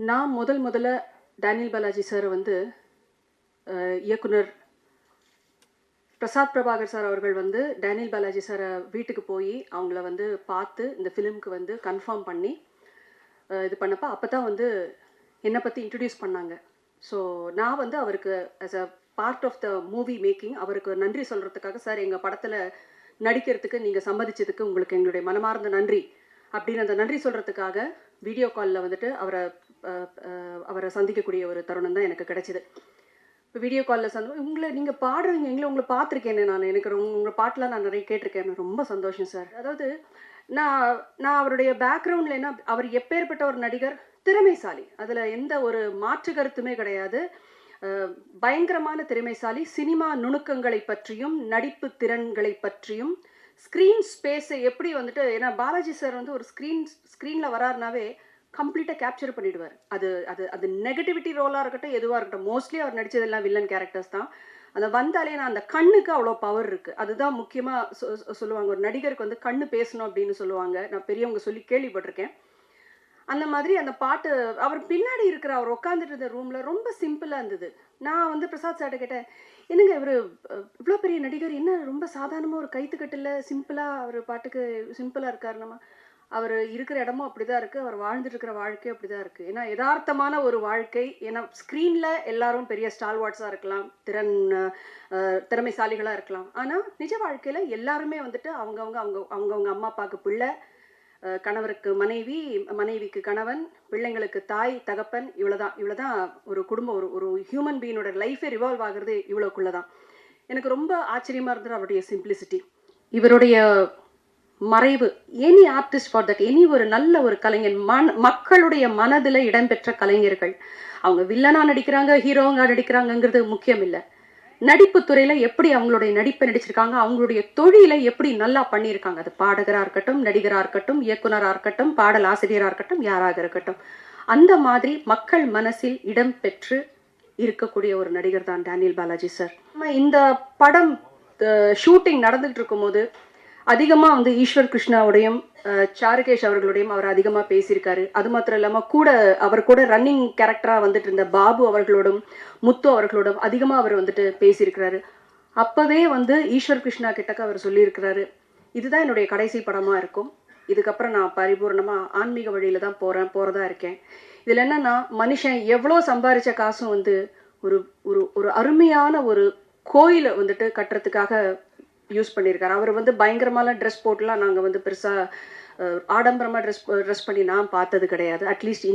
நான் முதல்ல Daniel Balaji sir வந்து இயக்குனர் பிரசாத் பிரபாகர் சார் அவர்கள் வந்து டேனியல் பாலாஜி சாரை வீட்டுக்கு போய் அவங்கள வந்து பார்த்து இந்த ஃபிலிமுக்கு வந்து கன்ஃபார்ம் பண்ணி இது பண்ணப்போ அப்போ தான் வந்து என்னை பற்றி இன்ட்ரடியூஸ் பண்ணாங்க. ஸோ நான் வந்து அவருக்கு as a part of the movie making அவருக்கு நன்றி சொல்கிறதுக்காக, சார் எங்கள் படத்தில் நடிக்கிறதுக்கு நீங்கள் சம்மதிச்சதுக்கு உங்களுக்கு எங்களுடைய மனமார்ந்த நன்றி அப்படின்னு அந்த நன்றி சொல்கிறதுக்காக வீடியோ காலில் வந்துட்டு அவரை சந்திக்கக்கூடிய ஒரு தருணம் தான் எனக்கு கிடைச்சிது. இப்போ வீடியோ காலில் உங்களை நீங்கள் பாடுறீங்க, உங்களை பார்த்துருக்கேன் நான், எனக்கு உங்கள் பாட்டெலாம் நான் நிறைய கேட்டிருக்கேன், ரொம்ப சந்தோஷம் சார். அதாவது நான் அவருடைய பேக்ரவுண்டில் என்ன, அவர் எப்பேற்பட்ட ஒரு நடிகர், திறமைசாலி, அதில் எந்த ஒரு மாற்று கருத்துமே கிடையாது. பயங்கரமான திறமைசாலி. சினிமா நுணுக்கங்களை பற்றியும் நடிப்பு திறன்களை பற்றியும் ஸ்க்ரீன் ஸ்பேஸை எப்படி வந்துட்டு, ஏன்னா பாலாஜி சார் வந்து ஒரு ஸ்க்ரீனில் வராருனாவே கம்ப்ளீட்டாக கேப்சர் பண்ணிவிடுவார். அது அது அது நெகட்டிவிட்டி ரோலாக இருக்கட்டும், எதுவாக இருக்கட்டும். மோஸ்ட்லி அவர் நடித்ததெல்லாம் வில்லன் கேரக்டர்ஸ் தான். அதை வந்தாலே நான் அந்த கண்ணுக்கு அவ்வளோ பவர் இருக்குது. அதுதான் முக்கியமாக சொல்லுவாங்க, ஒரு நடிகருக்கு வந்து கண்ணு பேசணும் அப்படின்னு சொல்லுவாங்க. நான் பெரியவங்க சொல்லி கேள்விப்பட்டிருக்கேன். அந்த மாதிரி அந்த பாட்டு அவர் பின்னாடி இருக்கிற அவர் உட்காந்துட்டு இருந்த ரூமில் ரொம்ப சிம்பிளாக இருந்தது. நான் வந்து பிரசாத் சார்ட்ட கேட்டேன், என்னங்க இவர் இவ்வளோ பெரிய நடிகர், என்ன ரொம்ப சாதாரணமாக ஒரு கைத்துக்கட்டில் சிம்பிளாக அவர் பாட்டுக்கு சிம்பிளாக இருக்கார். நம்ம அவர் இருக்கிற இடமும் அப்படி தான் இருக்குது, அவர் வாழ்ந்துட்டு இருக்கிற வாழ்க்கையும் அப்படி தான் இருக்குது. ஏன்னா யதார்த்தமான ஒரு வாழ்க்கை. ஏன்னா ஸ்க்ரீனில் எல்லாரும் பெரிய ஸ்டால்வார்ட்ஸாக இருக்கலாம், திறமைசாலிகளாக இருக்கலாம். ஆனால் நிஜ வாழ்க்கையில் எல்லாருமே வந்துட்டு அவங்கவுங்க அம்மா அப்பாவுக்கு பிள்ளை, கணவருக்கு மனைவி, மனைவிக்கு கணவன், பிள்ளைங்களுக்கு தாய் தகப்பன், இவ்வளோதான் ஒரு குடும்பம். ஒரு ஹியூமன் பீயினோட லைஃபே ரிவால்வ் ஆகுறது இவ்வளோக்குள்ளே தான். எனக்கு ரொம்ப ஆச்சரியமாக இருந்தது அவருடைய சிம்பிளிசிட்டி. இவருடைய மறைவு, any artist for that, any ஒரு நல்ல ஒரு கலைஞர், மக்களுடைய மனதில் இடம்பெற்ற கலைஞர்கள், அவங்க வில்லனா நடிக்கிறாங்க, ஹீரோங்க நடிக்கிறாங்கங்கிறது முக்கியம் இல்லை. நடிப்பு துறையில எப்படி அவங்களுடைய நடிப்பை நடிச்சிருக்காங்க, அவங்களுடைய தொழிலை எப்படி நல்லா பண்ணியிருக்காங்க. அது பாடகராக இருக்கட்டும், நடிகராக இருக்கட்டும், இயக்குனராக இருக்கட்டும், பாடல் ஆசிரியராக இருக்கட்டும், யாராக இருக்கட்டும், அந்த மாதிரி மக்கள் மனசில் இடம் பெற்று இருக்கக்கூடிய ஒரு நடிகர் தான் டேனியல் பாலாஜி சார். இந்த படம் ஷூட்டிங் நடந்துகிட்டு இருக்கும்போது அதிகமாக வந்து ஈஸ்வர் கிருஷ்ணாவுடையும் சாருகேஷ் அவர்களுடையும் அவர் அதிகமாக பேசியிருக்காரு. அது மாத்திரம் இல்லாமல் அவர் கூட ரன்னிங் கேரக்டராக வந்துட்டு இருந்த பாபு அவர்களோடும் முத்து அவர்களோடும் அதிகமாக அவர் வந்துட்டு பேசியிருக்கிறாரு. அப்போவே வந்து ஈஸ்வர் கிருஷ்ணா கிட்டக்க அவர் சொல்லியிருக்கிறாரு, இதுதான் என்னுடைய கடைசி படமாக இருக்கும், இதுக்கப்புறம் நான் பரிபூர்ணமாக ஆன்மீக வழியில் தான் போகிறதா இருக்கேன். இதில் என்னன்னா, மனுஷன் எவ்வளோ சம்பாதிச்ச காசும் வந்து ஒரு ஒரு அருமையான ஒரு கோயிலை வந்துட்டு கட்டுறதுக்காக யூஸ் பண்ணியிருக்காரு. அவர் வந்து பயங்கரமான ட்ரெஸ் போட்டுலாம் நாங்கள் வந்து பெருசாக ஆடம்பரமாக ட்ரெஸ் பண்ணி நான் பார்த்தது கிடையாது. அட்லீஸ்ட்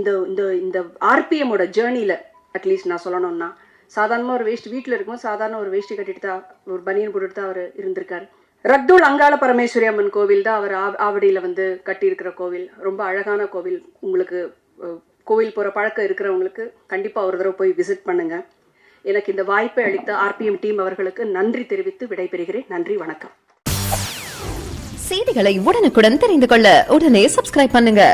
இந்த ஆர்பிஎம்மோட ஜேர்னியில் அட்லீஸ்ட் நான் சொல்லணும்னா, சாதாரணமாக ஒரு வேஷ்டி வீட்டில் இருக்கும்போது சாதாரண ஒரு வேஷ்டி கட்டிட்டு தான், ஒரு பனியன் போட்டுட்டு தான் அவர் இருந்திருக்காரு. ரத்தூல் அங்காள பரமேஸ்வரி அம்மன் கோவில் தான் அவர் ஆவடியில் வந்து கட்டியிருக்கிற கோவில். ரொம்ப அழகான கோவில். உங்களுக்கு கோவில் போகிற பழக்கம் இருக்கிறவங்களுக்கு கண்டிப்பாக ஒரு தடவை போய் விசிட் பண்ணுங்கள். எனக்கு இந்த வாய்ப்பை அளித்த ஆர்பிஎம் டீம் அவர்களுக்கு நன்றி தெரிவித்து விடைபெறுகிறேன். நன்றி, வணக்கம். செய்திகளை உடனுக்குடன் தெரிந்து கொள்ள உடனே சப்ஸ்கிரைப் பண்ணுங்க.